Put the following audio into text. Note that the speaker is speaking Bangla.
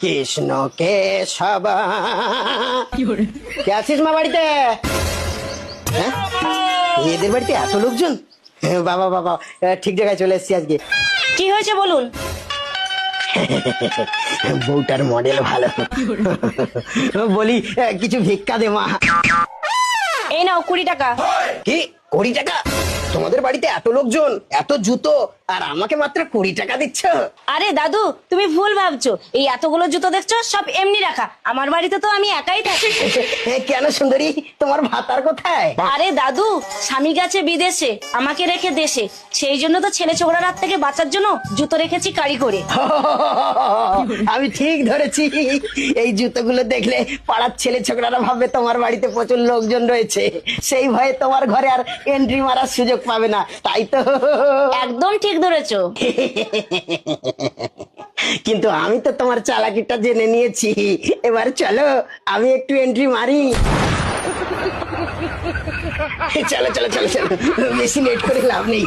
কৃষ্ণ কেশব। কে আছিস মা বাড়িতে? হ্যাঁ, এদের বাড়িতে এত লোকজন? বাবা বাবা, ঠিক জায়গায় চলে এসেছি আজকে। কি হয়েছে বলুন? বউটার মডেল ভালো। বলি কিছু ভিক্ষা দে মা। এই নাও 20 টাকা। কি 20 টাকা? তোমাদের বাড়িতে এত লোকজন, এত জুতো, আর আমাকে মাত্র 20 টাকা দিচ্ছ? আরে দাদু, তুমি ভুল ভাবছো। এই এতগুলো জুতো দেখছো, সব এমনি রাখা। আমার বাড়িতে তো আমি একাই থাকি। কেন সুন্দরী, তোমার ভাতার কোথায়? আরে দাদু, স্বামী গেছে বিদেশে, আমাকে রেখে দেশে। সেই জন্য তো ছেলে ছোকরার হাত থেকে বাঁচার জন্য জুতো রেখেছি কারি করে। আমি ঠিক ধরেছি। এই জুতোগুলো দেখলে পাড়ার ছেলে ছোকরারা ভাববে তোমার বাড়িতে প্রচুর লোকজন রয়েছে, সেই ভয়ে তোমার ঘরে আর এন্ট্রি মারার সুযোগ পাবে না, তাই তো? একদম ঠিক ধরেছো। কিন্তু আমি তো তোমার চালাকিটা জেনে নিয়েছি। এবার চলো আমি একটু এন্ট্রি মারি। চলো চলো চলো চলো, বেশি লেট করে লাভ নেই।